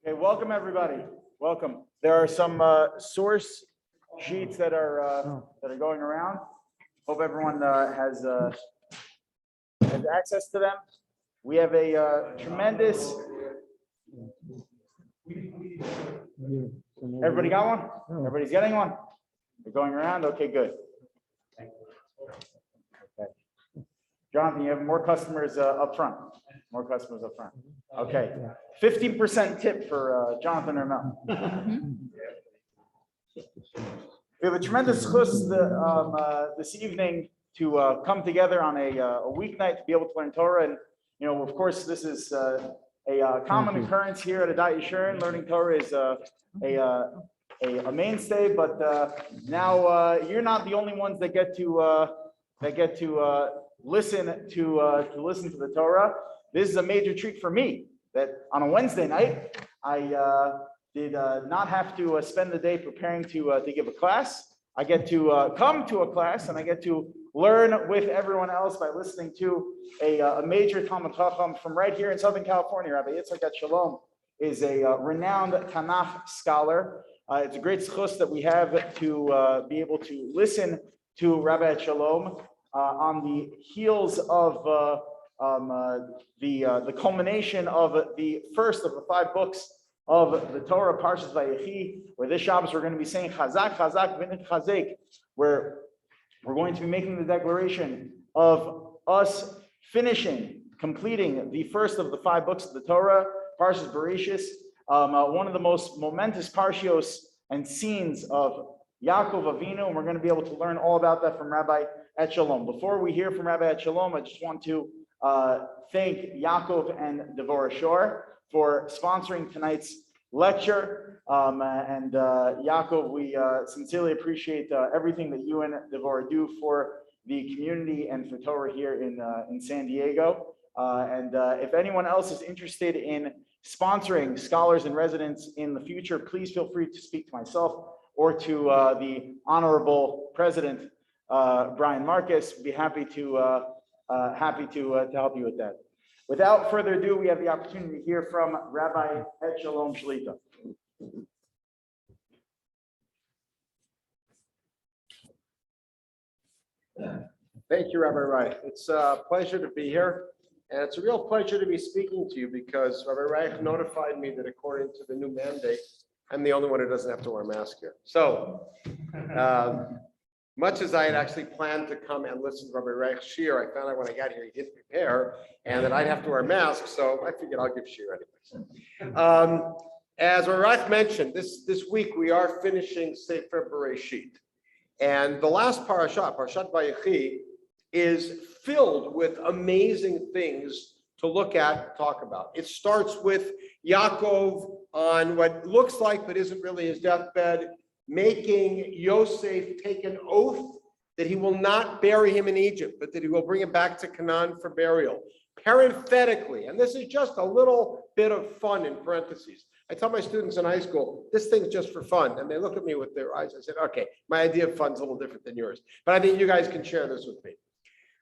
Okay, welcome everybody. Welcome. There are some source sheets that are going around. Hope everyone has access to them. We have a tremendous. Everybody got one? Everybody's getting one? They're going around? Okay, good. Okay. Jonathan, you have more customers up front. More customers up front. Okay. 15% tip for Jonathan or Mel. We have a tremendous chus this evening to come together on a weeknight to be able to learn Torah. And, you know, of course, this is a common occurrence here at Adat Yishurin. Learning Torah is a mainstay, but now you're not the only ones that get to listen to the Torah. This is a major treat for me that on a Wednesday night I did not have to spend the day preparing to give a class. I get to come to a class and I get to learn with everyone else by listening to a major Talmud Chacham from right here in Southern California. Rabbi Etshalom is a renowned Tanakh scholar. It's a great zchus that we have to be able to listen to Rabbi Etshalom on the heels of the culmination of the first of the 5 books of the Torah, Parshat Vayechi, where this Shabbos we're going to be saying Chazak, Chazak, V'nit Chazek, where we're going to be making the declaration of us completing the first of the 5 books of the Torah, Parshat Bereshis, one of the most momentous parshios and scenes of Yaakov Avinu, and we're going to be able to learn all about that from Rabbi Etshalom. Before we hear from Rabbi Etshalom, I just want to thank Yaakov and Devorah Shor for sponsoring tonight's lecture. And Yaakov, we sincerely appreciate everything that you and Devorah do for the community and for Torah here in San Diego. And if anyone else is interested in sponsoring scholars and residents in the future, please feel free to speak to myself or to the Honorable President Brian Marcus. We'd be happy to help you with that. Without further ado, we have the opportunity to hear from Rabbi Etshalom Shlita. Thank you, Rabbi Reich. It's a pleasure to be here, and it's a real pleasure to be speaking to you because Rabbi Reich notified me that according to the new mandate, I'm the only one who doesn't have to wear a mask here. So, much as I had actually planned to come and listen to Rabbi Reich's shir, I found out when I got here he didn't prepare and that I'd have to wear a mask, so I figured I'll give shir anyways. As Rabbi Reich mentioned, this week we are finishing Sefer Bereshit. And the last Parshat Vayechi, is filled with amazing things to look at and talk about. It starts with Yaakov on what looks like but isn't really his deathbed, making Yosef take an oath that he will not bury him in Egypt, but that he will bring him back to Canaan for burial. Parenthetically, and this is just a little bit of fun in parentheses. I tell my students in high school, this thing's just for fun. And they look at me with their eyes. I said, okay, my idea of fun's a little different than yours. But I think you guys can share this with me.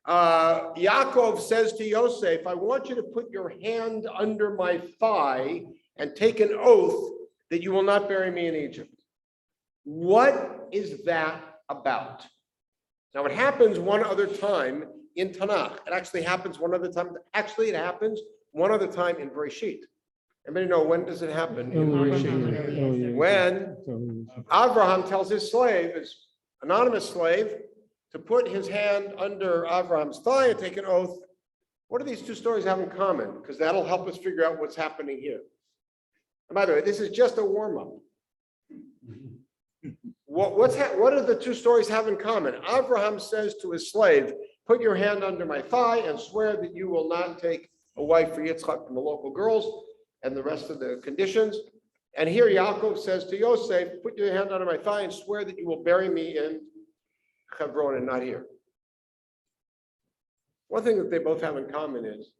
Yaakov says to Yosef, I want you to put your hand under my thigh and take an oath that you will not bury me in Egypt. What is that about? Now, it happens one other time in Tanakh. It actually happens one other time. Actually, it happens one other time in Bereshit. Everybody know, when does it happen in Bereshit? When Abraham tells his slave, his anonymous slave, to put his hand under Abraham's thigh and take an oath. What do these 2 stories have in common? Because that'll help us figure out what's happening here. And by the way, this is just a warm-up. What do the 2 stories have in common? Abraham says to his slave, put your hand under my thigh and swear that you will not take a wife for Yitzchak from the local girls and the rest of the conditions. And here Yaakov says to Yosef, put your hand under my thigh and swear that you will bury me in Hebron and not here. One thing that they both have in common is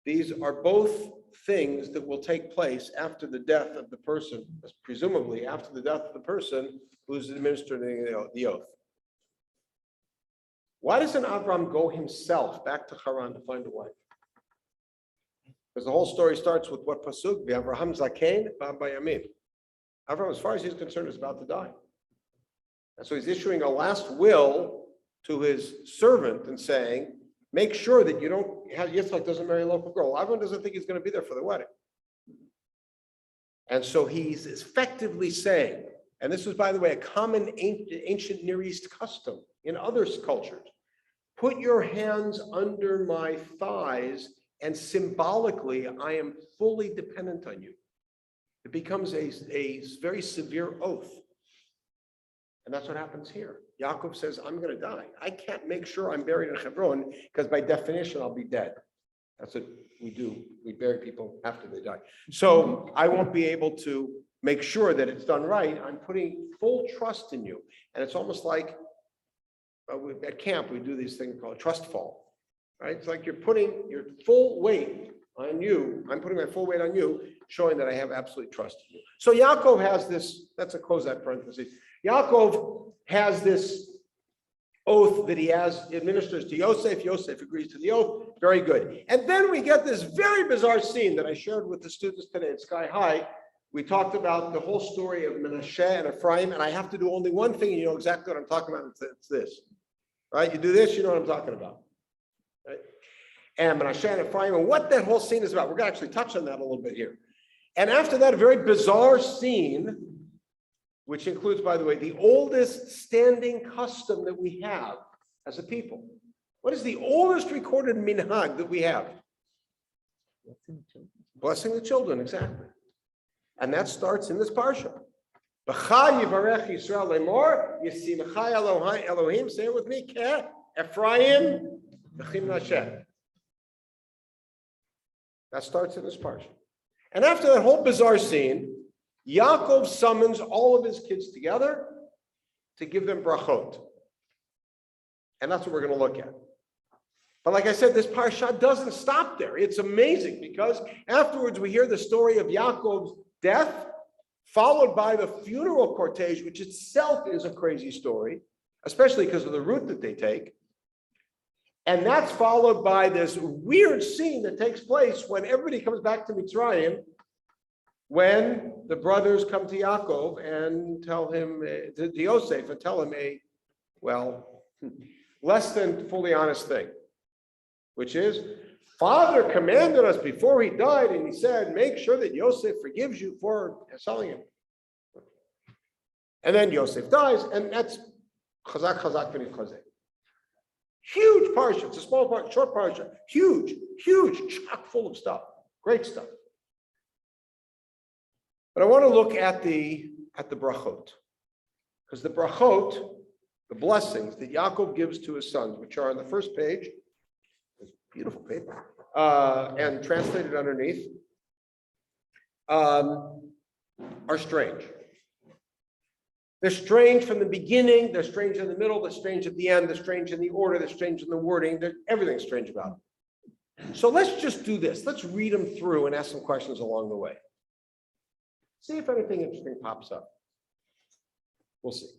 these are both things that will take place after the death of the person, presumably after the death of the person who's administering the oath. Why doesn't Abraham go himself back to Haran to find a wife? Because the whole story starts with what pasuk? Avraham zaken ba'yamin. Avraham, as far as he's concerned, is about to die. And so he's issuing a last will to his servant and saying, make sure that you don't have Yitzchak doesn't marry a local girl. Avraham doesn't think he's going to be there for the wedding. And so he's effectively saying, and this was, by the way, a common ancient Near East custom in other cultures, put your hands under my thighs, and symbolically, I am fully dependent on you. It becomes a very severe oath. And that's what happens here. Yaakov says, I'm going to die. I can't make sure I'm buried in Hebron because by definition, I'll be dead. That's what we do. We bury people after they die. So I won't be able to make sure that it's done right. I'm putting full trust in you. And it's almost like at camp, we do these things called trust fall, right? It's like you're putting your full weight on you. I'm putting my full weight on you, showing that I have absolute trust in you. So Yaakov has this, that's a close that parenthesis. Yaakov has this oath that he administers to Yosef. Yosef agrees to the oath. Very good. And then we get this very bizarre scene that I shared with the students today at Sky High. We talked about the whole story of Menashe and Ephraim, and I have to do only one thing, and you know exactly what I'm talking about. It's this, right? You do this, you know what I'm talking about, right? And Menashe and Ephraim, and what that whole scene is about. We're going to actually touch on that a little bit here. And after that, a very bizarre scene, which includes, by the way, the oldest standing custom that we have as a people. What is the oldest recorded minhag that we have? Blessing the children, exactly. And that starts in this parsha. B'cha yivarech Yisrael lemor, yisimcha Elohim, say it with me, ke Ephraim v'chim Menashe. That starts in this parsha. And after that whole bizarre scene, Yaakov summons all of his kids together to give them brachot. And that's what we're going to look at. But like I said, this parsha doesn't stop there. It's amazing because afterwards we hear the story of Yaakov's death, followed by the funeral cortege, which itself is a crazy story, especially because of the route that they take. And that's followed by this weird scene that takes place when everybody comes back to Mitzrayim, when the brothers come to Yaakov and tell him, to Yosef, and tell him less than fully honest thing, which is, Father commanded us before he died, and he said, make sure that Yosef forgives you for selling him. And then Yosef dies, and that's chazak, chazak, v'nit chazek. Huge parsha. It's a small parsha, short parsha. Huge, chock full of stuff. Great stuff. But I want to look at the brachot, because the brachot, the blessings that Yaakov gives to his sons, which are on the first page, it's beautiful paper, and translated underneath, are strange. They're strange from the beginning, they're strange in the middle, they're strange at the end, they're strange in the order, they're strange in the wording, everything's strange about it. So let's just do this. Let's read them through and ask some questions along the way. See if anything interesting pops up. We'll see.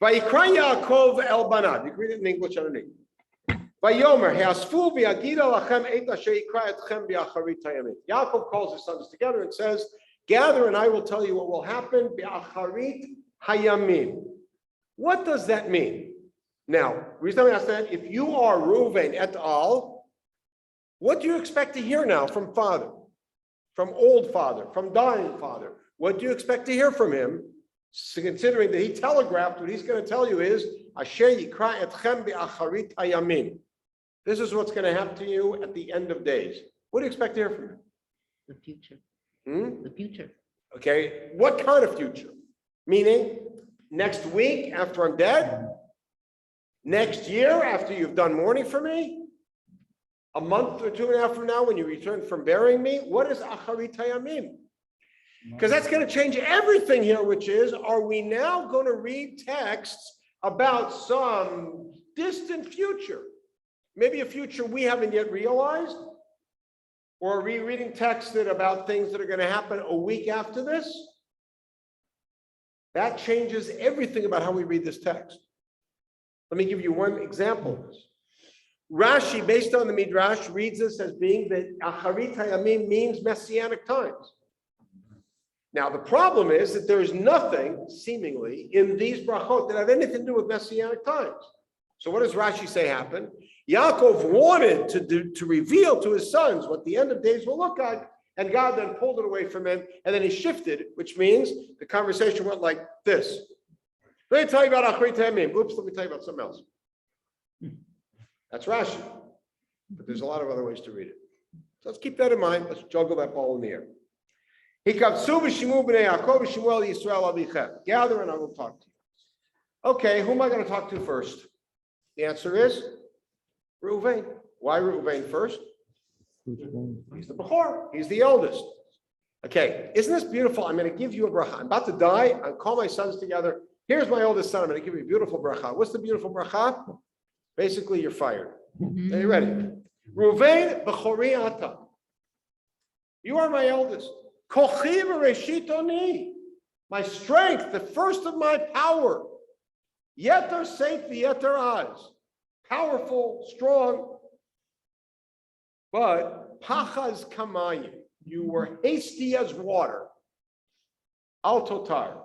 Vayikra Yaakov el banav. You can read it in English underneath. Vayomer hasfu v'yagida lachem et asher yikra etchem b'acharit hayamim. Yaakov calls his sons together and says, gather and I will tell you what will happen b'acharit hayamim. What does that mean? Now, the reason I ask that, if you are Reuven et al., what do you expect to hear now from father? From old father, from dying father? What do you expect to hear from him? So considering that he telegraphed, what he's going to tell you is, Asher yikra etchem be'acharit hayamim. This is what's going to happen to you at the end of days. What do you expect to hear from him? The future. The future. Okay, what kind of future? Meaning, next week after I'm dead? Next year after you've done mourning for me? A month or 2.5 from now when you return from burying me? What is acharit hayamim? Because that's going to change everything here, which is, are we now going to read texts about some distant future? Maybe a future we haven't yet realized? Or are we reading texts about things that are going to happen a week after this? That changes everything about how we read this text. Let me give you one example of this. Rashi, based on the Midrash, reads this as being that Acharit Hayamim means messianic times. Now, the problem is that there is nothing, seemingly, in these brachot that have anything to do with messianic times. So what does Rashi say happened? Yaakov wanted to reveal to his sons what the end of days will look like, and God then pulled it away from him, and then he shifted, which means the conversation went like this. Let me tell you about Acharit Hayamim. Oops, let me tell you about something else. That's Rashi. But there's a lot of other ways to read it. So let's keep that in mind. Let's juggle that ball in the air. Gather and I will talk to you. Okay, who am I going to talk to first? The answer is Reuven. Why Reuven first? He's the Bechor. He's the eldest. Okay, isn't this beautiful? I'm going to give you a bracha. I'm about to die. I'll call my sons together. Here's my oldest son. I'm going to give you a beautiful bracha. What's the beautiful bracha? Basically, you're fired. Are you ready? Reuven Bechori ata. You are my eldest. Kochi v'reshit oni. My strength, the first of my power. Yeter seif v'yeter az. Powerful, strong. But pachaz kamayim. You were hasty as water. Al totar.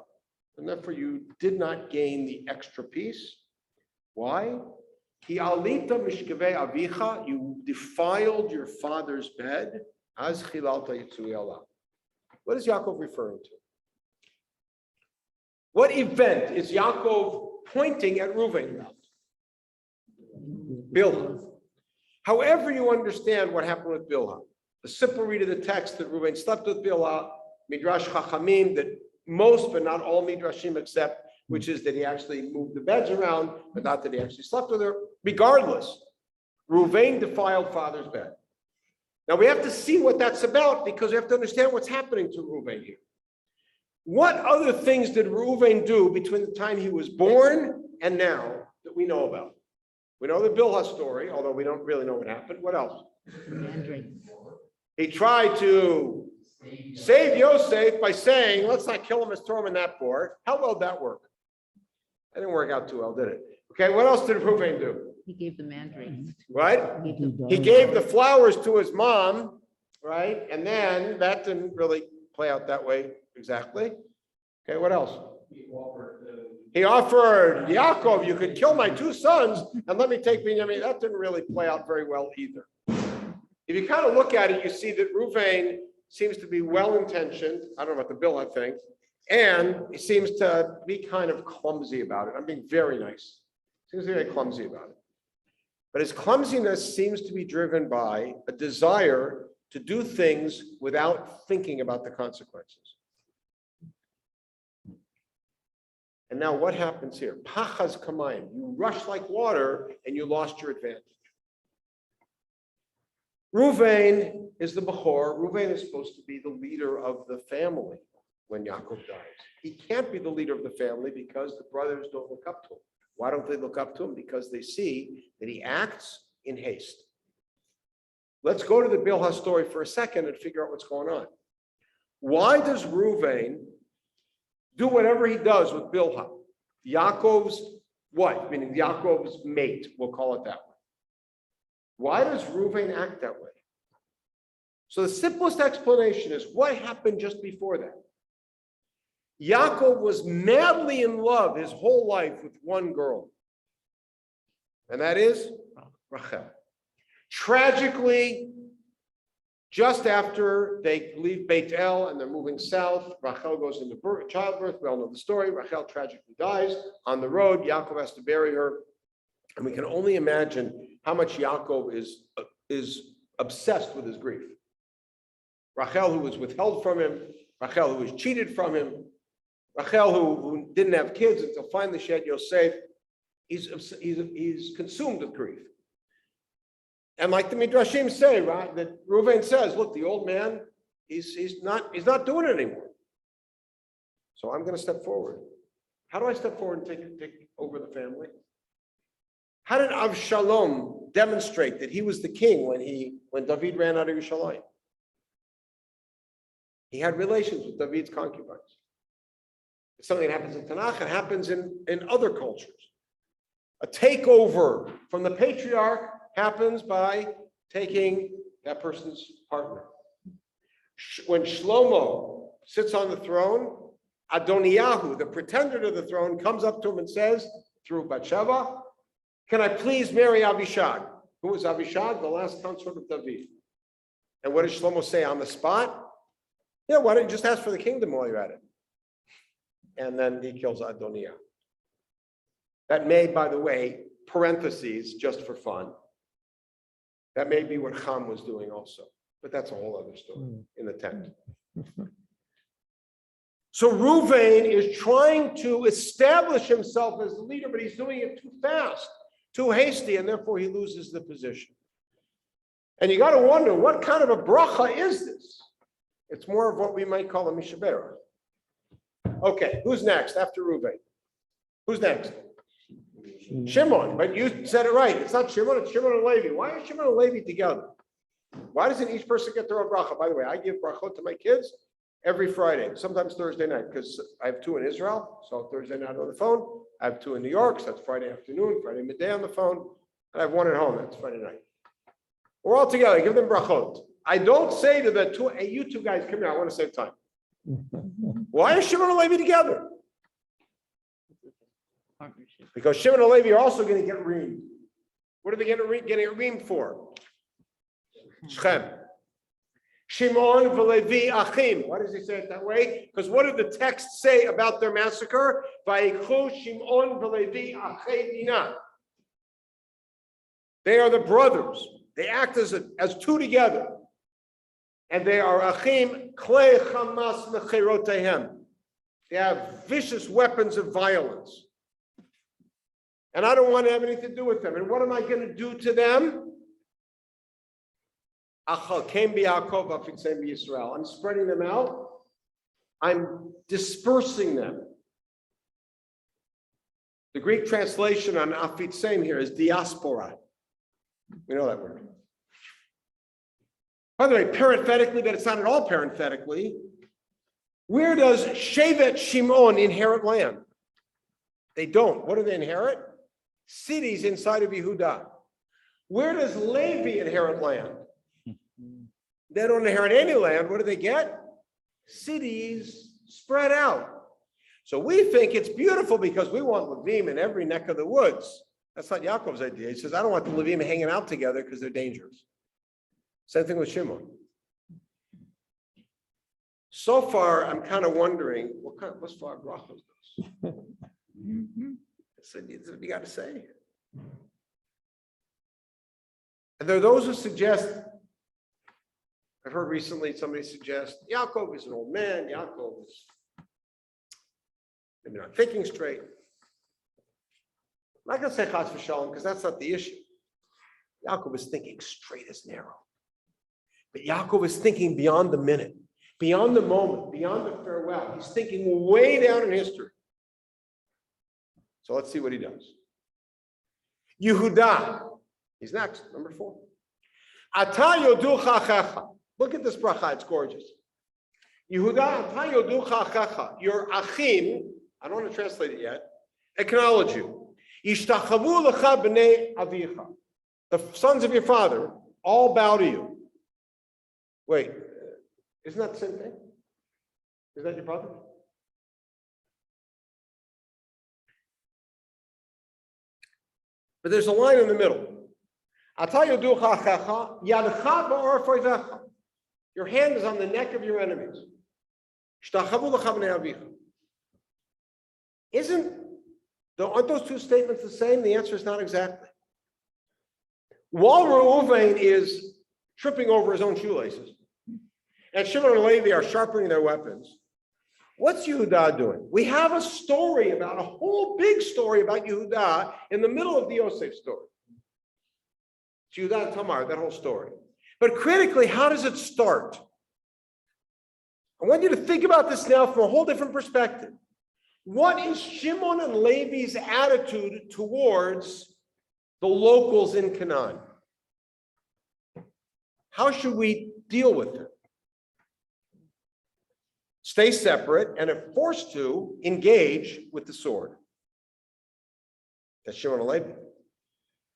And therefore you did not gain the extra piece. Why? Ki alita mishkevei avicha. You defiled your father's bed. Az chilalta yitzui Allah. What is Yaakov referring to? What event is Yaakov pointing at Reuven about? Bilhah. However you understand what happened with Bilhah, the simple read of the text that Reuven slept with Bilhah, Midrash Chachamim, that most but not all Midrashim accept, which is that he actually moved the beds around, but not that he actually slept with her. Regardless, Reuven defiled father's bed. Now we have to see what that's about because we have to understand what's happening to Reuven here. What other things did Reuven do between the time he was born and now that we know about? We know the Bilhah story, although we don't really know what happened. What else? He tried to save Yosef by saying, let's not kill him, let's throw him in that board. How well did that work? That didn't work out too well, did it? Okay, what else did Reuven do? He gave the mandrakes. Right? He gave the flowers to his mom, right? And then that didn't really play out that way exactly. Okay, what else? He offered Yaakov, you could kill my two sons and let me take Binyamin. That didn't really play out very well either. If you kind of look at it, you see that Reuven seems to be well-intentioned. I don't know about the Bilhah thing. And he seems to be kind of clumsy about it. I'm being very nice. Seems to be very clumsy about it. But his clumsiness seems to be driven by a desire to do things without thinking about the consequences. And now what happens here? Pachaz kamayim. You rush like water and you lost your advantage. Reuven is the Bechor. Reuven is supposed to be the leader of the family when Yaakov dies. He can't be the leader of the family because the brothers don't look up to him. Why don't they look up to him? Because they see that he acts in haste. Let's go to the Bilhah story for a second and figure out what's going on. Why does Reuven do whatever he does with Bilhah? Yaakov's wife, meaning Yaakov's mate, we'll call it that way. Why does Reuven act that way? So the simplest explanation is what happened just before that. Yaakov was madly in love his whole life with one girl, and that is Rachel. Tragically, just after they leave Beit El and they're moving south, Rachel goes into childbirth. We all know the story. Rachel tragically dies on the road. Yaakov has to bury her, and we can only imagine how much Yaakov is obsessed with his grief. Rachel, who was withheld from him, Rachel, who was cheated from him, Rachel, who didn't have kids until finally she had Yosef, he's consumed with grief. And like the Midrashim say, right, that Reuven says, look, the old man, he's not doing it anymore. So I'm going to step forward. How do I step forward and take over the family? How did Etshalom demonstrate that he was the king when David ran out of Yerushalayim? He had relations with David's concubines. It's something that happens in Tanakh, it happens in other cultures. A takeover from the patriarch happens by taking that person's partner. When Shlomo sits on the throne, Adoniyahu, the pretender to the throne, comes up to him and says, through Bathsheba, can I please marry Abishag? Who was Abishag? The last consort of David. And what does Shlomo say on the spot? Yeah, why don't you just ask for the kingdom while you're at it? And then he kills Adoniah. That may, by the way, parentheses, just for fun. That may be what Ham was doing also, but that's a whole other story in the tent. So Ruvain is trying to establish himself as the leader, but he's doing it too fast, too hasty, and therefore he loses the position. And you got to wonder, what kind of a bracha is this? It's more of what we might call a mishabera. Okay, who's next after Ruvain? Who's next? Shimon, but you said it right. It's not Shimon, it's Shimon and Levi. Why are Shimon and Levi together? Why doesn't each person get their own bracha? By the way, I give brachot to my kids every Friday, sometimes Thursday night, because I have two in Israel, so Thursday night on the phone. I have two in New York, so that's Friday afternoon, Friday midday on the phone. And I have one at home, that's Friday night. We're all together, give them brachot. I don't say to the two, hey, you two guys, come here, I want to save time. Why are Shimon and Levi together? Partnership. Because Shimon and Levi are also going to get reamed. What are they getting reamed for? Shechem. Shimon v'Levi achim. Why does he say it that way? Because what did the text say about their massacre? Vayechi Shimon v'Levi achei dinah. They are the brothers. They act as two together. And they are achim klei chamas mecherotehem. They have vicious weapons of violence. And I don't want to have anything to do with them. And what am I going to do to them? I'm spreading them out. I'm dispersing them. The Greek translation on afitzeim here is diaspora. We know that word. By the way, parenthetically, but it's not at all parenthetically. Where does Shevet Shimon inherit land? They don't. What do they inherit? Cities inside of Yehuda. Where does Levi inherit land? They don't inherit any land. What do they get? Cities spread out. So we think it's beautiful because we want Levim in every neck of the woods. That's not Yaakov's idea. He says, I don't want the Levim hanging out together because they're dangerous. Same thing with Shimon. So far, I'm kind of wondering, what's far brachos does? So that's what you got to say. And there are those who suggest, I've heard recently somebody suggest, Yaakov is an old man, Yaakov is maybe not thinking straight. I'm not going to say chas v'shalom because that's not the issue. Yaakov is thinking straight as an arrow. But Yaakov is thinking beyond the minute, beyond the moment, beyond the farewell. He's thinking way down in history. So let's see what he does. Yehuda, he's next, number 4. Ata yoducha achecha. Look at this bracha, it's gorgeous. Yehuda, ata yoducha achecha. Your achim, I don't want to translate it yet, acknowledge you. Yishtachavu lecha b'nei avicha. The sons of your father all bow to you. Wait, isn't that the same thing? Is that your brother? But there's a line in the middle. Your hand is on the neck of your enemies. Aren't those two statements the same? The answer is not exactly. While Reuven is tripping over his own shoelaces, and Shimon and Levi are sharpening their weapons, what's Yehuda doing? We have a story about, a whole big story about Yehuda in the middle of the Yosef story. It's Yehuda and Tamar, that whole story. But critically, how does it start? I want you to think about this now from a whole different perspective. What is Shimon and Levi's attitude towards the locals in Canaan? How should we deal with it? Stay separate, and if forced to, engage with the sword. That's Shimon and Levi.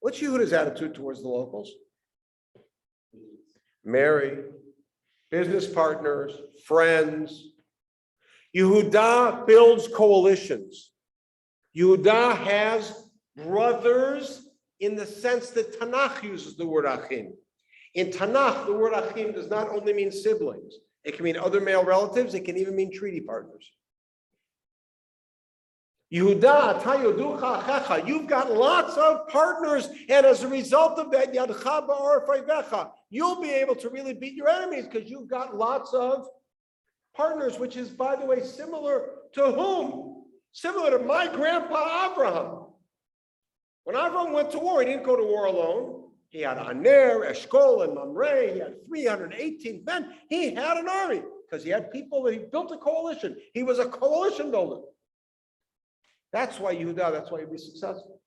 What's Yehuda's attitude towards the locals? Marry, business partners, friends. Yehuda builds coalitions. Yehuda has brothers in the sense that Tanakh uses the word achim. In Tanakh, the word achim does not only mean siblings. It can mean other male relatives. It can even mean treaty partners. Yehuda, ata yoducha achecha. You've got lots of partners, and as a result of that, yadcha ba'or fayvecha, you'll be able to really beat your enemies because you've got lots of partners, which is, by the way, similar to whom? Similar to my grandpa Abraham. When Abraham went to war, he didn't go to war alone. He had Aner, Eshkol, and Mamre. He had 318 men. He had an army because he had people that he built a coalition. He was a coalition builder. That's why Yehuda, that's why he'd be successful.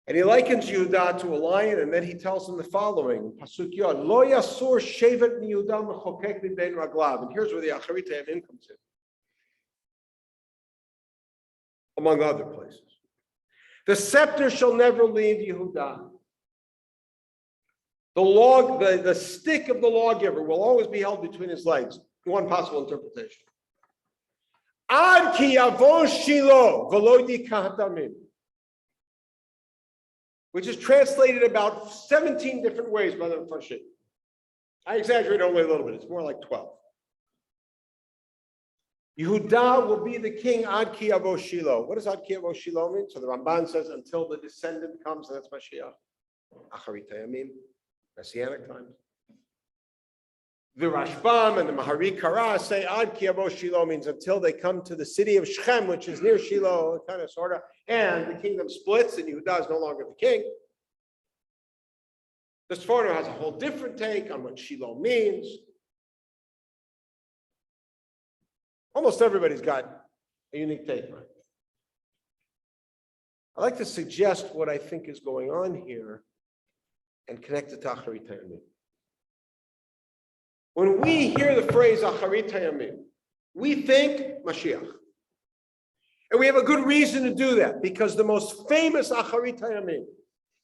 And he likens Yehuda to a lion, and then he tells him the following, Pasuk Yod, Lo yasur shevet mi Yehuda mechokek mi ben raglav. And here's where the Acharit Hayamim comes in, among other places. The scepter shall never leave Yehuda. The stick of the lawgiver will always be held between his legs. One possible interpretation. Ad ki yavon Shilo v'lo yikach damim, which is translated about 17 different ways by the Parshat. I exaggerate only a little bit. It's more like 12. Yehuda will be the king ad ki yavo Shilo. What does ad ki yavo Shilo mean? So the Ramban says until the descendant comes, and that's Mashiach. Acharit Hayamim, Messianic times. The Rashbam and the Mahari Kara say ad ki yavo Shilo means until they come to the city of Shechem, which is near Shiloh, kind of sort of, and the kingdom splits and Yehuda is no longer the king. The Sforno has a whole different take on what Shiloh means. Almost everybody's got a unique take, right? I'd like to suggest what I think is going on here and connect it to Acharit Hayamim. When we hear the phrase Acharit Hayamim, we think Mashiach. And we have a good reason to do that, because the most famous Acharit Hayamim,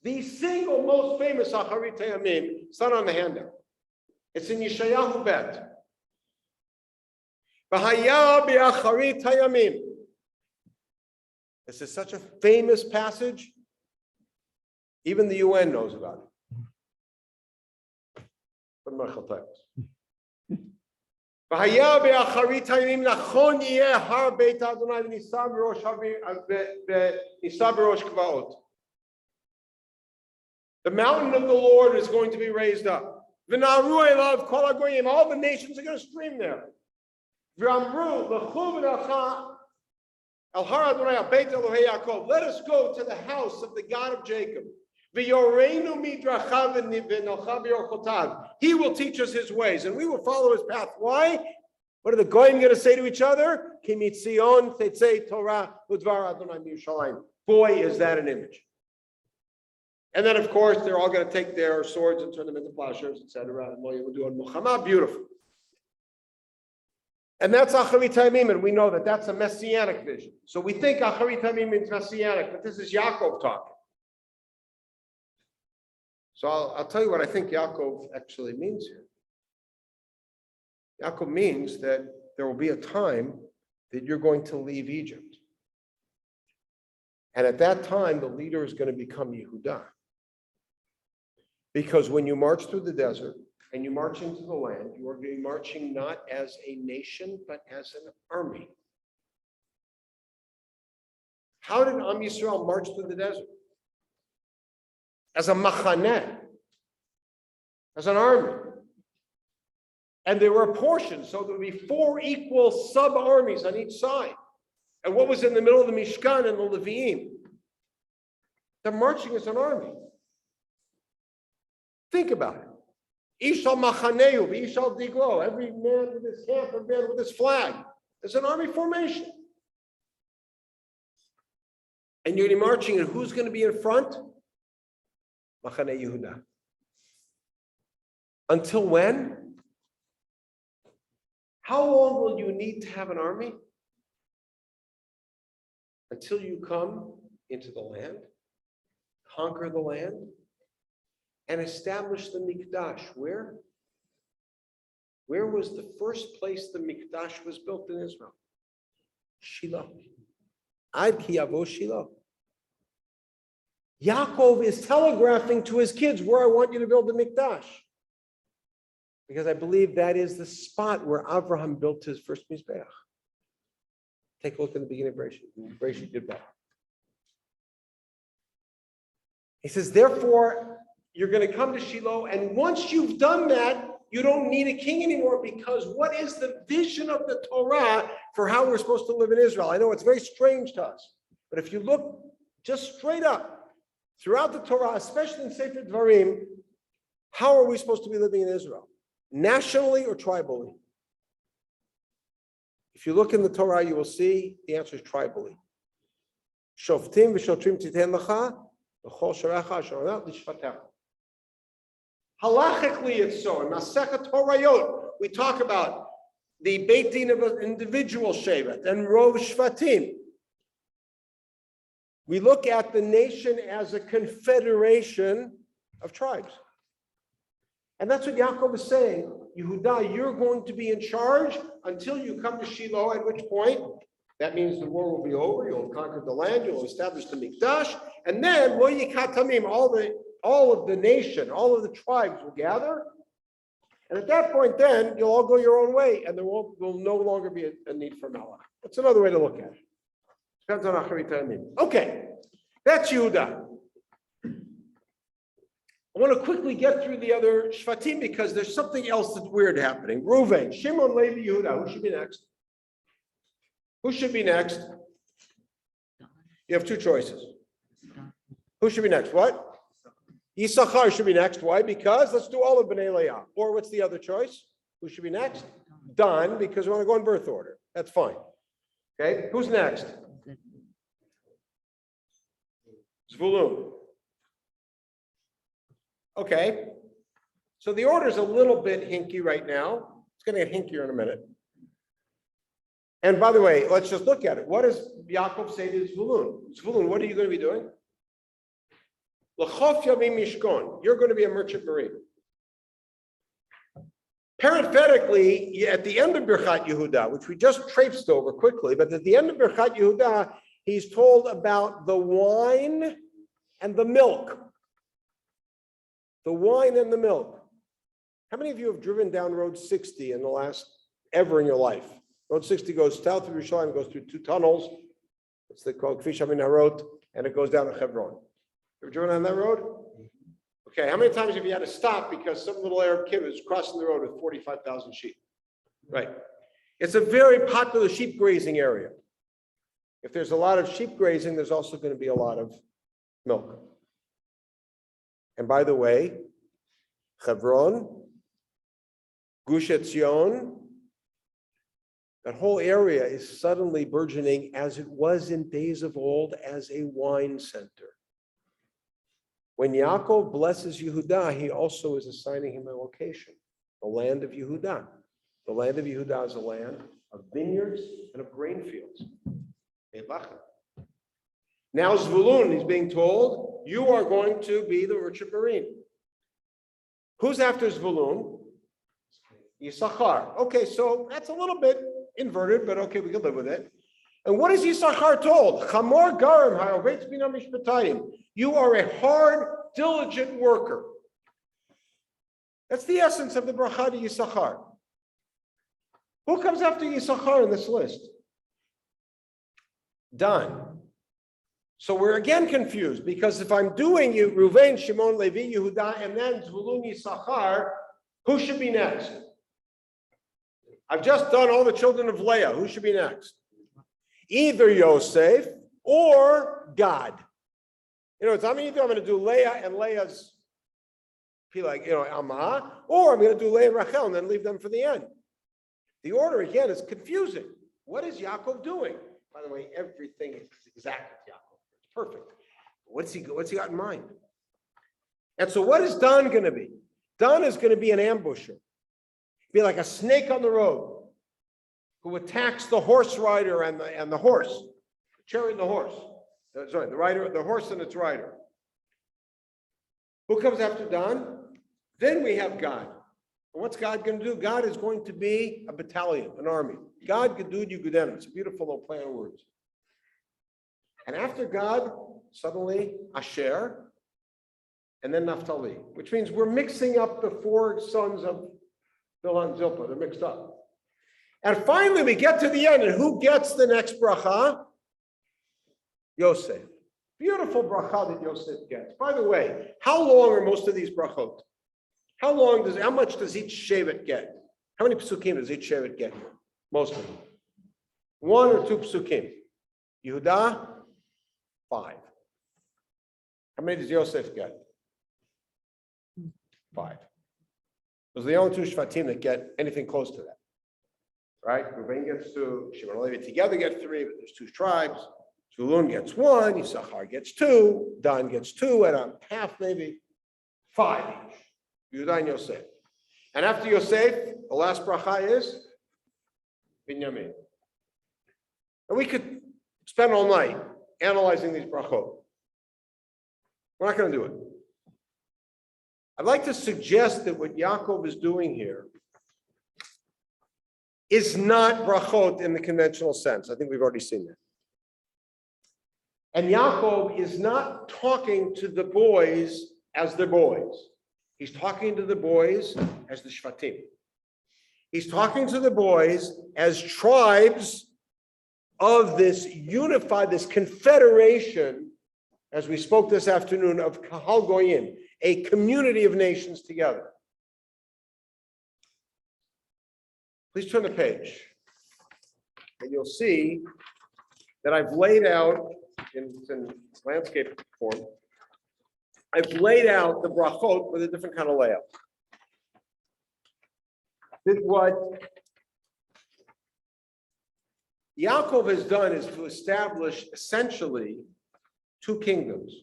the single most famous Acharit Hayamim, it's not on the handout. It's in Yeshayahu Bet. V'haya bi'acharit hayamim. This is such a famous passage, even the UN knows about it. V'haya bi'acharit hayamim nachon yeh har beit Adonai v'nisab b'rosh kvaot. The mountain of the Lord is going to be raised up. V'naru elav kol hagoyim. All the nations are going to stream there. Let us go to the house of the God of Jacob. He will teach us his ways, and we will follow his path. Why? What are the goyim going to say to each other? Boy, is that an image. And then, of course, they're all going to take their swords and turn them into plowshares, etc. Beautiful. And that's Acharit Hayamim, and we know that that's a messianic vision. So we think Acharit Hayamim means messianic, but this is Yaakov talking. So I'll tell you what I think Yaakov actually means here. Yaakov means that there will be a time that you're going to leave Egypt. And at that time, the leader is going to become Yehuda. Because when you march through the desert, and you march into the land, you are going to be marching not as a nation, but as an army. How did Am Yisrael march through the desert? As a machaneh, as an army. And there were portions, so there would be 4 equal sub-armies on each side. And what was in the middle of the Mishkan and the Leviim? They're marching as an army. Think about it. Ishal machaneu, Ishal diglo, every man with his camp, every man with his flag. It's an army formation. And you're marching, and who's going to be in front? Machane Yehuda. Until when? How long will you need to have an army? Until you come into the land conquer the land, and establish the Mikdash. Where? Where was the first place the Mikdash was built in Israel? Shiloh. Ad ki yavo Shiloh. Yaakov is telegraphing to his kids where I want you to build the Mikdash. Because I believe that is the spot where Abraham built his first Mizbeach. Take a look in the beginning of Bereshit. Bereshit did that. He says, therefore, you're going to come to Shiloh, and once you've done that, you don't need a king anymore, because what is the vision of the Torah for how we're supposed to live in Israel? I know it's very strange to us, but if you look just straight up throughout the Torah, especially in Sefer Dvarim, how are we supposed to be living in Israel? Nationally or tribally? If you look in the Torah, you will see the answer is tribally. Shoftim v'shotrim titen lecha, v'chol sharecha asher lishvatecha. Halachically, it's so. In Masechet Horayot, we talk about the Beit Din of an individual shevet and Rov Shvatim. We look at the nation as a confederation of tribes. And that's what Yaakov is saying. Yehuda, you're going to be in charge until you come to Shiloh, at which point, that means the war will be over, you'll have conquered the land, you'll establish the Mikdash, and then, lo yikatamim, all of the nation, all of the tribes will gather. And at that point, then you'll all go your own way, and there will no longer be a need for Melech. That's another way to look at it. Depends on Acharit Ta'amim. Okay, that's Yehuda. I want to quickly get through the other Shvatim because there's something else that's weird happening. Reuven, Shimon, Levi, Yehuda. Who should be next? Who should be next? You have two choices. Who should be next? What? Yisachar should be next. Why? Because let's do all of Bnei Leah. Or what's the other choice? Who should be next? Dan, because we want to go in birth order. That's fine. Okay, who's next? Zvulun. Okay, so the order is a little bit hinky right now. It's going to get hinkier in a minute. And by the way, let's just look at it. What does Yaakov say to Zvulun? Zvulun, what are you going to be doing? L'chof yavim mishkon. You're going to be a merchant marine. Parenthetically, at the end of Birchat Yehuda, which we just traipsed over quickly, but at the end of Birchat Yehuda, he's told about the wine and the milk. The wine and the milk. How many of you have driven down Road 60 in the last ever in your life? Road 60 goes south of Yerushalayim, goes through two tunnels. It's called Kfish Hamin Harot, and it goes down to Hebron. Ever driven on that road? Okay, how many times have you had to stop because some little Arab kid was crossing the road with 45,000 sheep? Right. It's a very popular sheep grazing area. If there's a lot of sheep grazing, there's also going to be a lot of milk. And by the way, Hebron, Gush Etzion, that whole area is suddenly burgeoning as it was in days of old as a wine center. When Yaakov blesses Yehuda, he also is assigning him a location, the land of Yehuda. The land of Yehuda is a land of vineyards and of grain fields. Now Zvulun is being told, you are going to be the merchant marine. Who's after Zvulun? Yisachar. Okay, so that's a little bit inverted, but okay, we can live with it. And what is Yisachar told? Chamor garim ha'ovetz bina mishpatayim. You are a hard, diligent worker. That's the essence of the bracha to Yisachar. Who comes after Yisachar in this list? Dan. So we're again confused because if I'm doing you, Reuven, Shimon, Levi, Yehuda, and then Zvulun, Yisachar, who should be next? I've just done all the children of Leah. Who should be next? Either Yosef or God. It's I'm going to do Leah and Leah's, Alma, or I'm going to do Leah and Rachel and then leave them for the end. The order again is confusing. What is Yaakov doing? By the way, everything is exact with Yaakov. It's perfect. What's he got in mind? And so what is Dan going to be? Dan is going to be an ambusher. Be like a snake on the road who attacks the horse rider and the horse, the chariot and the horse. Sorry, the horse and its rider. Who comes after Dan? Then we have God. And what's God going to do? God is going to be a battalion, an army. God, Gedud, Yugudenim. It's a beautiful little play on words. And after God, suddenly Asher, and then Naphtali, which means we're mixing up the four sons of Bilhah and Zilpah. They're mixed up. And finally, we get to the end, and who gets the next bracha? Yosef. Beautiful bracha that Yosef gets. By the way, how long are most of these brachot? How much does each shevet get? How many psukim does each shevet get? Most of them. 1 or 2 psukim. Yehuda, 5. How many does Yosef get? 5. Those are the only 2 shvatim that get anything close to that. Right? Reuben gets 2, Shimon and Levi together get 3, but there's 2 tribes. Zulun gets 1, Yisachar gets 2, Dan gets 2, and a half maybe 5 each. Yehuda and Yosef. And after Yosef, the last bracha is Binyamin. And we could spend all night analyzing these brachot. We're not going to do it. I'd like to suggest that what Yaakov is doing here is not brachot in the conventional sense. I think we've already seen that. And Yaakov is not talking to the boys as the boys. He's talking to the boys as the shvatim. He's talking to the boys as tribes of this unified, this confederation, as we spoke this afternoon, of Kahal Goyim, a community of nations together. Please turn the page. And you'll see that I've laid out, in landscape form, I've laid out the brachot with a different kind of layout. What Yaakov has done is to establish essentially 2 kingdoms.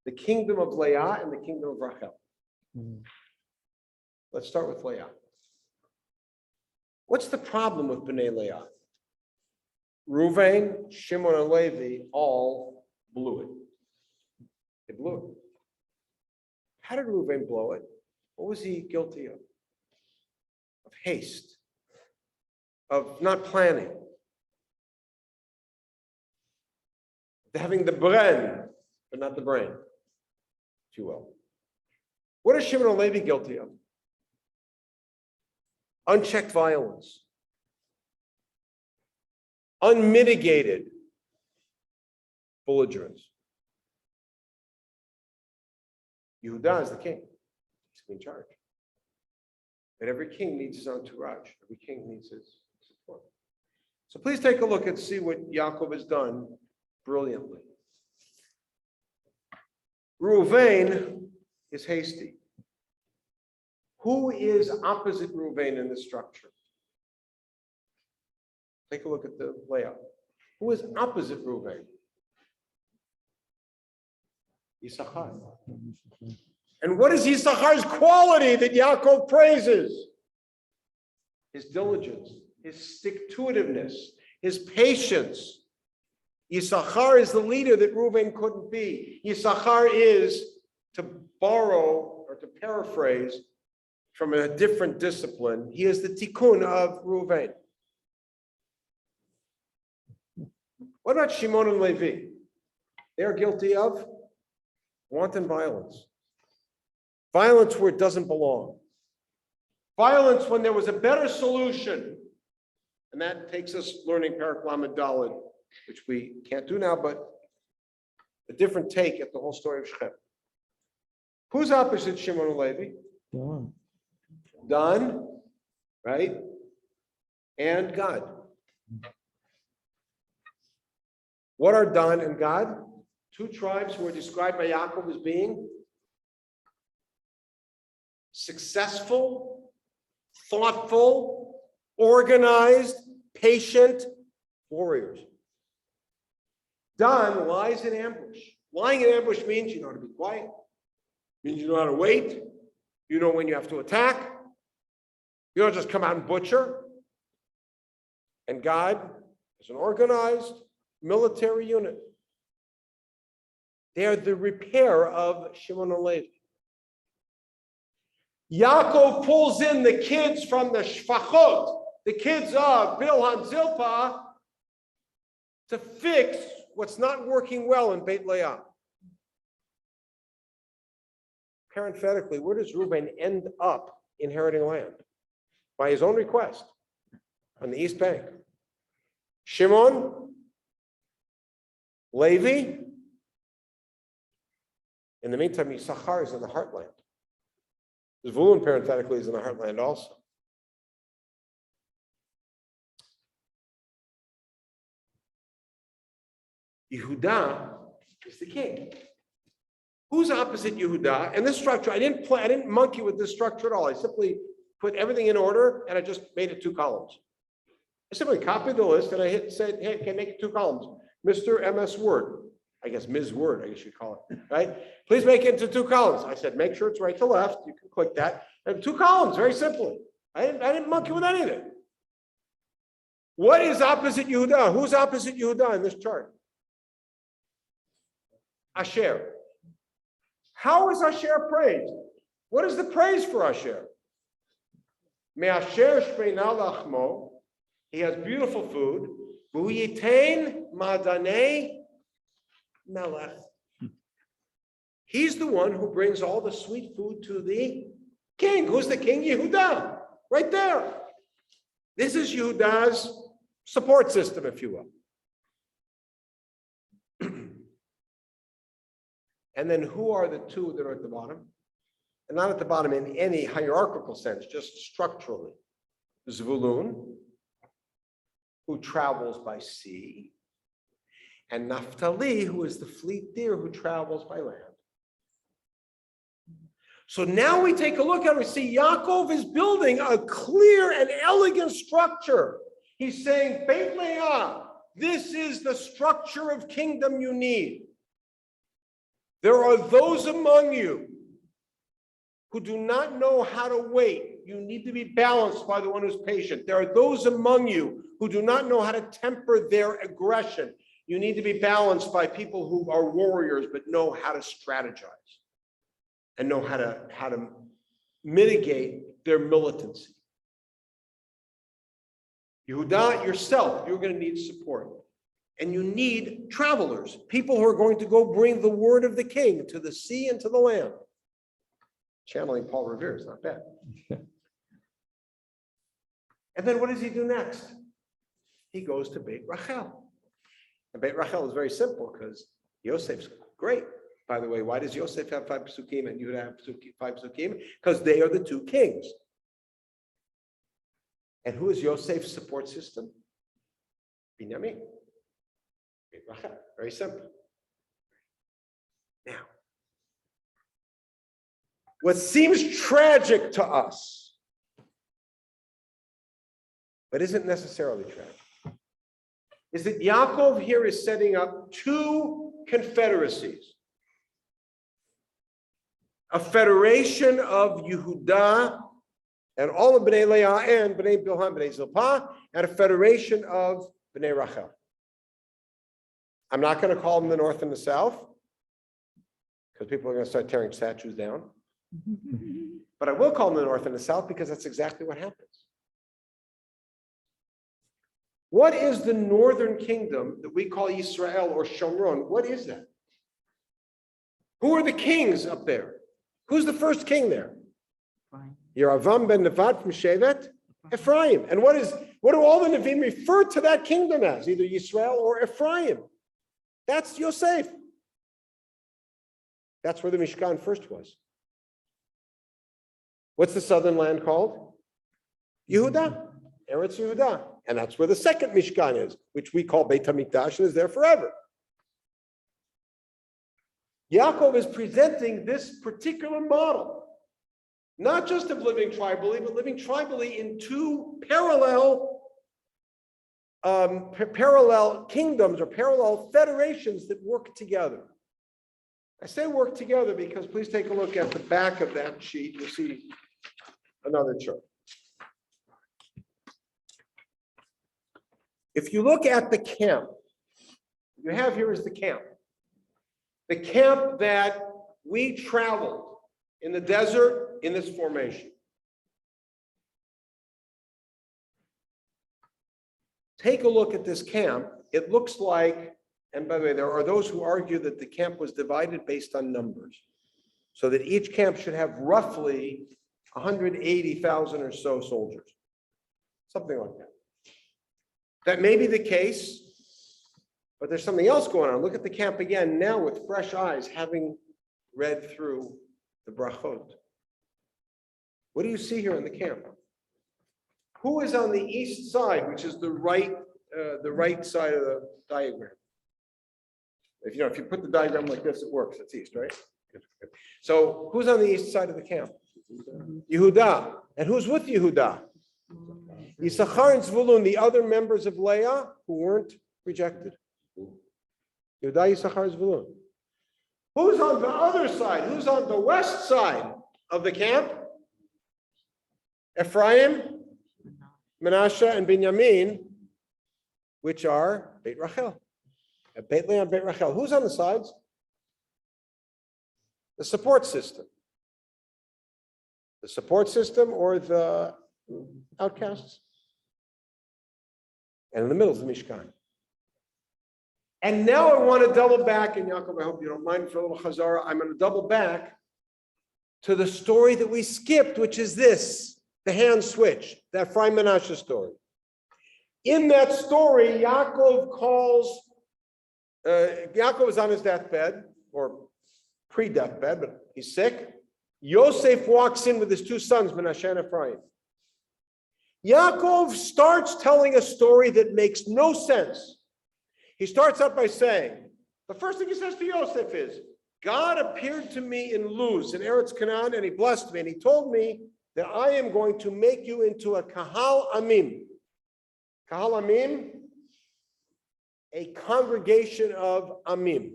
The kingdom of Leah and the kingdom of Rachel. Let's start with Leah. What's the problem with Bnei Leah? Reuven, Shimon, and Levi all blew it. They blew it. How did Reuven blow it? What was he guilty of? Of haste, of not planning, of having the brain, but not the brain, if you will. What is Shimon and Levi guilty of? Unchecked violence, unmitigated belligerence. Yehuda is the king. He's in charge. And every king needs his entourage. Every king needs his support. So please take a look and see what Yaakov has done brilliantly. Reuven is hasty. Who is opposite Reuven in this structure? Take a look at the layout. Who is opposite Reuven? Yisachar. And what is Yisachar's quality that Yaakov praises? His diligence, his stick-to-itiveness, his patience. Yisachar is the leader that Reuven couldn't be. Yisachar is, to borrow or to paraphrase from a different discipline, he is the tikkun of Reuven. What about Shimon and Levi? They're guilty of wanton violence. Violence where it doesn't belong. Violence when there was a better solution. And that takes us learning Parak Lamed Daled, which we can't do now, but a different take at the whole story of Shechem. Who's opposite Shimon and Levi? Dan, right? And God. What are Dan and God? 2 tribes who are described by Yaakov as being successful, thoughtful, organized, patient warriors. Dan lies in ambush. Lying in ambush means you know how to be quiet, means you know how to wait, you know when you have to attack, you don't just come out and butcher. And God is an organized military unit. They are the repair of Shimon and Levi. Yaakov pulls in the kids from the Shfachot, the kids of Bilhah and Zilpah, to fix what's not working well in Beit Leah. Parenthetically, where does Reuben end up inheriting land? By his own request, on the East Bank. Shimon, Levi. In the meantime, Yisachar is in the heartland. Zvulun, parenthetically, is in the heartland also. Yehuda is the king. Who's opposite Yehuda? And this structure, I didn't monkey with this structure at all. I simply put everything in order and I just made it 2 columns. I simply copied the list and I said, hey, can I make it 2 columns? Mr. MS Word, I guess Ms. Word, I guess you'd call it, right? Please make it into 2 columns. I said, make sure it's right to left. You can click that. And 2 columns, very simply. I didn't monkey with anything. What is opposite Yehuda? Who's opposite Yehuda in this chart? Asher. How is Asher praised? What is the praise for Asher? Me'asher shmeina lachmo. He has beautiful food. V'hu yitain madanei melech. He's the one who brings all the sweet food to the king. Who's the king? Yehuda. Right there. This is Yehuda's support system, if you will. And then who are the 2 that are at the bottom? And not at the bottom in any hierarchical sense, just structurally. Zvulun, who travels by sea, and Naphtali, who is the fleet deer who travels by land. So now we take a look at it, we see Yaakov is building a clear and elegant structure. He's saying, Beit Leah, this is the structure of kingdom you need. There are those among you who do not know how to wait. You need to be balanced by the one who's patient. There are those among you who do not know how to temper their aggression. You need to be balanced by people who are warriors but know how to strategize and know how to mitigate their militancy. Yehuda, yourself, you're going to need support. And you need travelers, people who are going to go bring the word of the king to the sea and to the land. Channeling Paul Revere is not bad. And then what does he do next? He goes to Beit Rachel. And Beit Rachel is very simple because Yosef's great. By the way, why does Yosef have 5 psukim and Yehuda have 5 psukim? Because they are the 2 kings. And who is Yosef's support system? Binyamin. Beit Rachel. Very simple. Now, what seems tragic to us, but isn't necessarily tragic, is that Yaakov here is setting up 2 confederacies. A federation of Yehuda and all of Bnei Leah and Bnei Bilhah and Bnei Zilpah, and a federation of Bnei Rachel. I'm not going to call them the north and the south, because people are going to start tearing statues down. But I will call them the north and the south because that's exactly what happens. What is the northern kingdom that we call Israel or Shomron? What is that? Who are the kings up there? Who's the first king there? Yeravam ben Nevat from Shevet Ephraim. And what do all the Nevi'im refer to that kingdom as? Either Yisrael or Ephraim. That's Yosef. That's where the Mishkan first was. What's the southern land called? Yehuda, Eretz Yehuda. And that's where the second Mishkan is, which we call Beit HaMikdash and is there forever. Yaakov is presenting this particular model, not just of living tribally, but living tribally in 2 parallel kingdoms or parallel federations that work together. I say work together because please take a look at the back of that sheet. You'll see another chart. If you look at the camp, what you have here is the camp. the camp that we traveled in the desert in this formation. Take a look at this camp. It looks like, and by the way, there are those who argue that the camp was divided based on numbers, so that each camp should have roughly 180,000 or so soldiers, something like that. That may be the case, but there's something else going on. Look at the camp again now with fresh eyes, having read through the brachot. What do you see here in the camp? Who is on the east side, which is the right side of the diagram? If you put the diagram like this, it works. It's east, right? So who's on the east side of the camp? Yehuda. And who's with Yehuda? Yisachar and Zvulun, the other members of Leah who weren't rejected. Yehuda, Yisachar, Zvulun. Who's on the other side? Who's on the west side of the camp? Ephraim, Manasseh, and Binyamin, which are Beit Rachel. Beit Leah and Beit Rachel. Who's on the sides? The support system. The support system or the outcasts? And in the middle is the Mishkan. And now I want to double back, and Yaakov, I hope you don't mind for a little chazara. I'm going to double back to the story that we skipped, which is this, the hand switch, that Ephraim Manasseh story. In that story, Yaakov is on his deathbed, or pre-deathbed, but he's sick. Yosef walks in with his two sons, Manasseh and Ephraim. Yaakov starts telling a story that makes no sense. He starts out by saying, the first thing he says to Yosef is, God appeared to me in Luz, in Eretz Canaan, and he blessed me, and he told me that I am going to make you into a Kahal Amim. Kahal Amim, a congregation of Amim.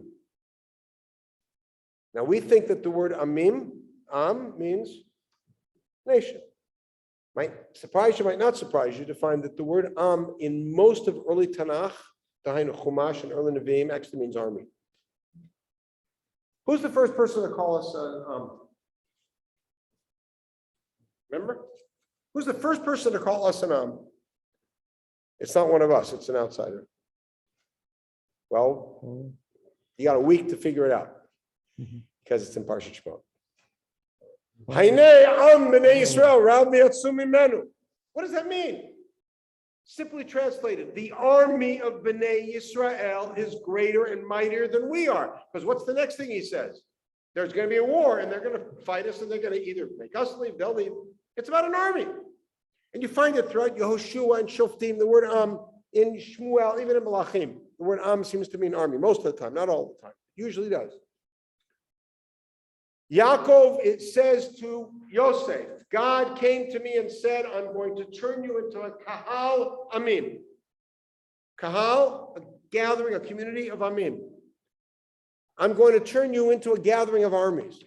Now we think that the word Amim, Am, means nation. Might surprise you, might not surprise you to find that the word Am in most of early Tanakh, Dahainu Chumash and early Nevi'im, actually means army. Who's the first person to call us Am? Remember? Who's the first person to call us an Am? It's not one of us, it's an outsider. Well, you got a week to figure it out because it's in Parshat Shemot. What does that mean? Simply translated, the army of Bnei Yisrael is greater and mightier than we are. Because what's the next thing he says? There's going to be a war and they're going to fight us and they're going to either make us leave, they'll leave. It's about an army. And you find it throughout Yehoshua and Shoftim, the word Am, in Shmuel, even in Malachim. The word Am seems to mean army most of the time, not all the time. It usually does. Yaakov, it says to Yosef, God came to me and said, I'm going to turn you into a Kahal Amim. Kahal, a gathering, a community of Amim. I'm going to turn you into a gathering of armies.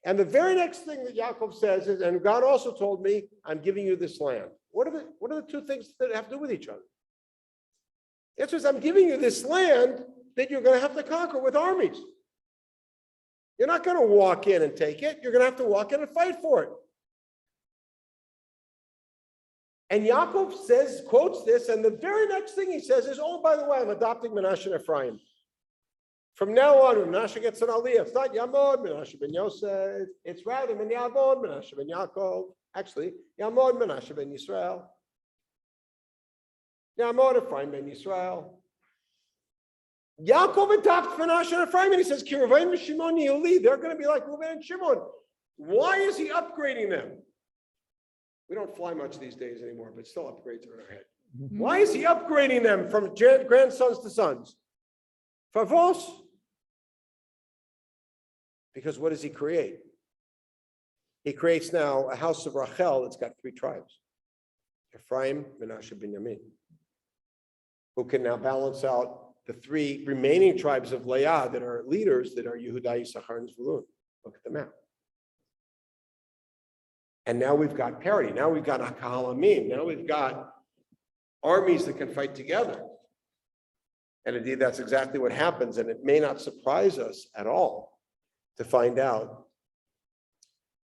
And the very next thing that Yaakov says is, and God also told me, I'm giving you this land. What are the two things that have to do with each other? The answer is, I'm giving you this land that you're going to have to conquer with armies. You're not going to walk in and take it. You're going to have to walk in and fight for it. And Yaakov quotes this, and the very next thing he says is, oh, by the way, I'm adopting Manasseh and Ephraim. From now on, when Manasseh gets an aliyah, it's not Yamod, Manasseh ben Yosef. It's rather Ben Yamod, Manasseh ben Yaakov. Actually, Yamod, Manasseh ben Yisrael. Yamod, Ephraim ben Yisrael. Yaakov adopts Manasseh and Ephraim, and he says, Kiruvayim v'Shimon Yehuli. They're going to be like Reuben and Shimon. Why is he upgrading them? We don't fly much these days anymore, but still upgrades are in our head. Why is he upgrading them from grandsons to sons? Favos. Because what does he create? He creates now a house of Rachel that's got three tribes. Ephraim, Manasseh, Binyamin. Who can now balance out the three remaining tribes of Leah that are leaders, that are Yehuda, Yisachar, and Zvulun. Look at the map. And now we've got parity. Now we've got Kahal Amim. Now we've got armies that can fight together. And indeed, that's exactly what happens. And it may not surprise us at all to find out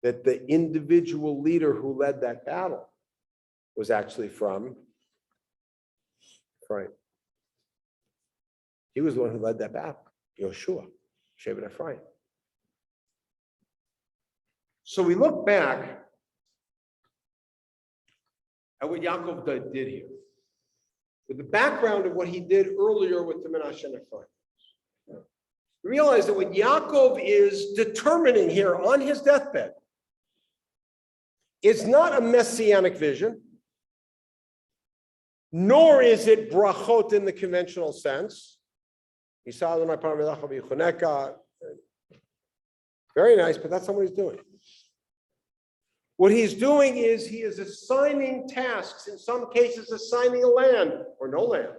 that the individual leader who led that battle was actually from Ephraim. He was the one who led that battle, Yoshua, Shevet Ephraim. So we look back at what Yaakov did here, with the background of what he did earlier with the Menashe and Ephraim. We realize that what Yaakov is determining here on his deathbed is not a messianic vision, nor is it brachot in the conventional sense. Very nice, but that's not what he's doing. What he's doing is he is assigning tasks, in some cases assigning a land or no land.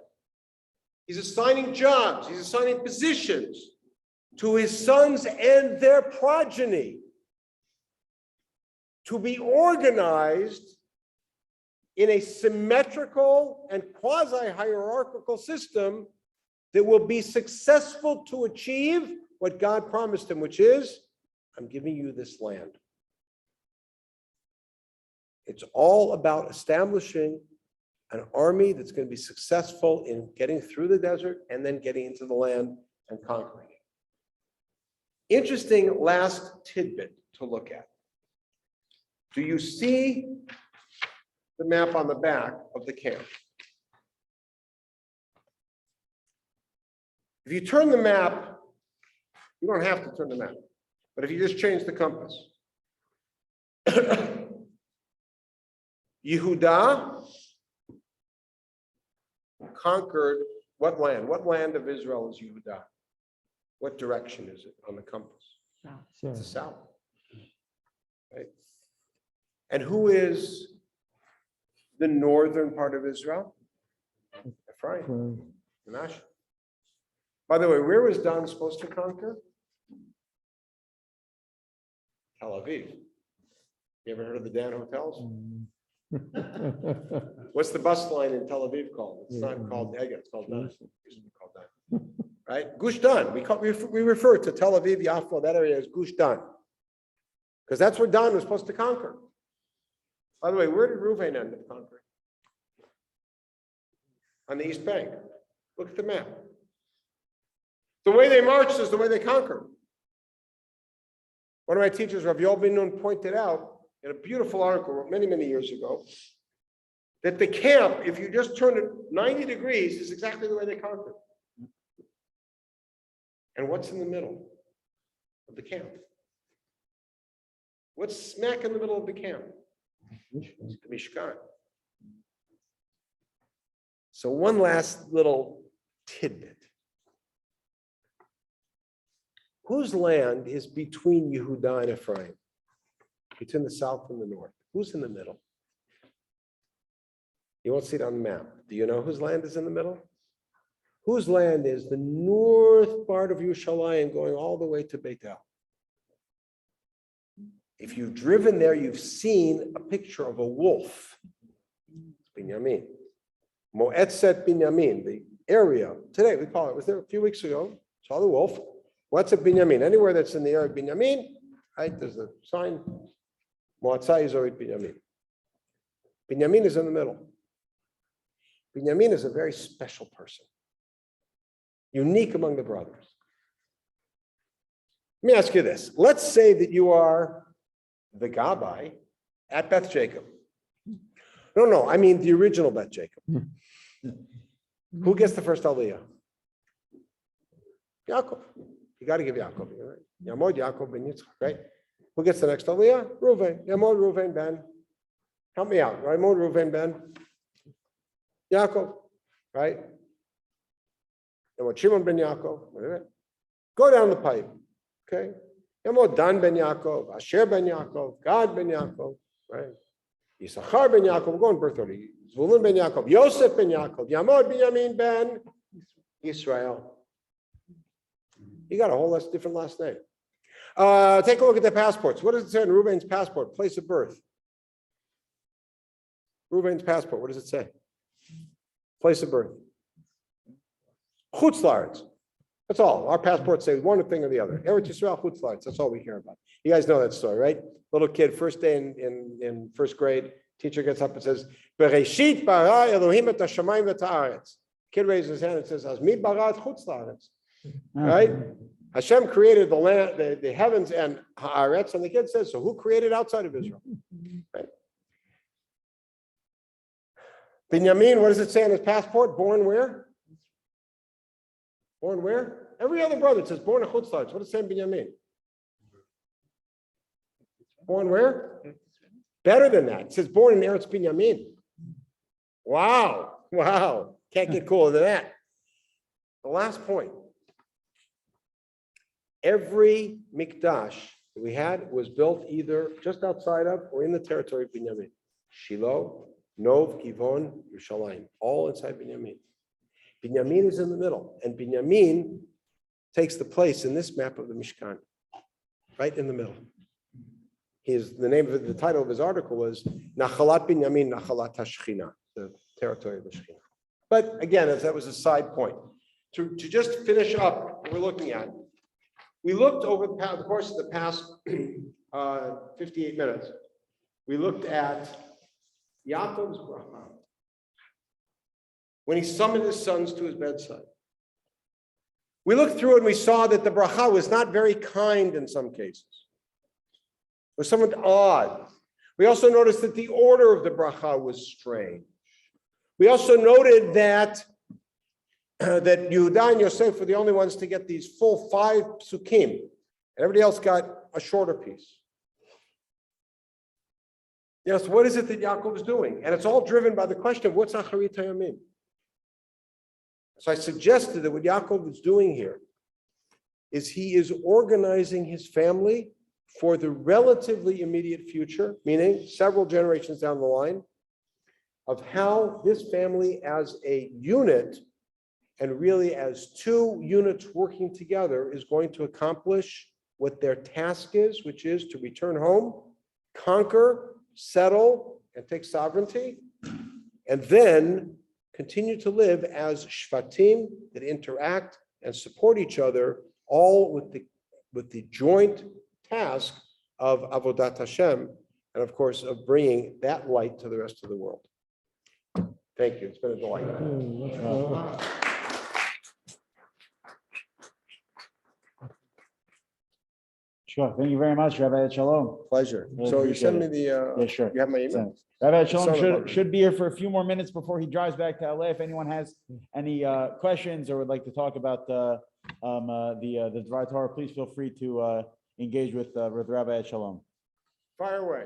He's assigning jobs, he's assigning positions to his sons and their progeny to be organized in a symmetrical and quasi-hierarchical system that will be successful to achieve what God promised him, which is, I'm giving you this land. It's all about establishing an army that's going to be successful in getting through the desert and then getting into the land and conquering it. Interesting last tidbit to look at. Do you see the map on the back of the camp? If you turn the map, you don't have to turn the map, but if you just change the compass, Yehuda conquered what land? What land of Israel is Yehuda? What direction is it on the compass? It's the south. Right? And who is the northern part of Israel? Ephraim. Menashe. By the way, where was Dan supposed to conquer? Tel Aviv. You ever heard of the Dan hotels? What's the bus line in Tel Aviv called? It's not called Ega, it's called Dan. It used to be called Dan. Right? Gush Dan. We refer to Tel Aviv, Yafo, that area as Gush Dan. Because that's where Dan was supposed to conquer. By the way, where did Reuven end up conquering? On the East Bank. Look at the map. The way they marched is the way they conquered. One of my teachers, Rabbi Ben Nun, pointed out in a beautiful article many, many years ago, that the camp, if you just turn it 90 degrees, is exactly the way they conquered. And what's in the middle of the camp? What's smack in the middle of the camp? It's the Mishkan. So one last little tidbit. Whose land is between Yehuda and Ephraim? Between the south and the north. Who's in the middle? You won't see it on the map. Do you know whose land is in the middle? Whose land is the north part of Yerushalayim going all the way to Beit El? If you've driven there, you've seen a picture of a wolf. It's Binyamin. Moetzet Binyamin, the area. Today we call it. Was there a few weeks ago? Saw the wolf. What's a Binyamin? Anywhere that's in the area of Binyamin, right? There's a sign. Moatzah Yizorot Binyamin. Binyamin is in the middle. Binyamin is a very special person, unique among the brothers. Let me ask you this. Let's say that you are the Gabbai at Beth Jacob. No, I mean the original Beth Jacob. Who gets the first Aliyah? Yaakov. You got to give Yaakov, right? Yamod Yaakov ben Yitzchak, right? Who gets the next Aliyah? Reuven. Yamod Reuven ben. Help me out. Yamod Reuven ben. Yaakov, right? Yamod Shimon ben Yaakov. Go down the pipe, okay? Yamod Dan ben Yaakov, Asher ben Yaakov, Gad ben Yaakov, right? Yisachar ben Yaakov. We're going birth order. Zvulun ben Yaakov, Yosef ben Yaakov, Yamod Binyamin ben Israel. You got a whole different last name. Take a look at the passports. What does it say on Reuven's passport? Place of birth. Reuven's passport. What does it say? Place of birth. Chutz La'aretz. That's all. Our passports say one thing or the other. Eretz Yisrael, Chutz La'aretz. That's all we care about. You guys know that story, right? Little kid, first day in first grade, teacher gets up and says, Bereshit bara Elohim et hashamayim v'et haaretz. Kid raises his hand and says, Az mi bara et Chutz La'aretz. Right? Hashem created the land, the heavens and haaretz, and the kid says, so who created outside of Israel? Right? Binyamin, what does it say on his passport? Born where? Born where? Every other brother says born in Chutz La'aretz. What does it say in Binyamin? Born where? Better than that. It says born in Eretz Binyamin. Wow. Wow. Can't get cooler than that. The last point. Every mikdash that we had was built either just outside of or in the territory of Binyamin. Shiloh, Nov, Givon, Yerushalayim, all inside Binyamin. Binyamin is in the middle, and Binyamin takes the place in this map of the Mishkan, right in the middle. The title of his article was Nachalat Binyamin, Nachalat HaShechina, the territory of the Shechina. But again, as that was a side point, to just finish up what we're looking at, we looked over the course of the past 58 minutes, we looked at Yaakov's bracha when he summoned his sons to his bedside. We looked through it and we saw that the bracha was not very kind in some cases. It was somewhat odd. We also noticed that the order of the bracha was strange. We also noted that Yehuda and Yosef were the only ones to get these full 5 psukim, and everybody else got a shorter piece. Yes, what is it that Yaakov is doing? And it's all driven by the question of what's Acharit Hayamim. So I suggested that what Yaakov is doing here is he is organizing his family for the relatively immediate future, meaning several generations down the line, of how this family as a unit and really as 2 units working together is going to accomplish what their task is, which is to return home, conquer, settle, and take sovereignty, and then continue to live as shvatim that interact and support each other, all with the joint task of Avodat Hashem, and of course of bringing that light to the rest of the world. Thank you. It's been a delight. Sure. Thank you very much, Rabbi Etshalom. Pleasure. Really So you send me appreciate the, Yeah, sure. you have my email? Rabbi Son of Etshalom a- should be here for a few more minutes before he drives back to LA. If anyone has any questions or would like to talk about the Dvar Torah, please feel free to engage with Rabbi Etshalom. Fire away.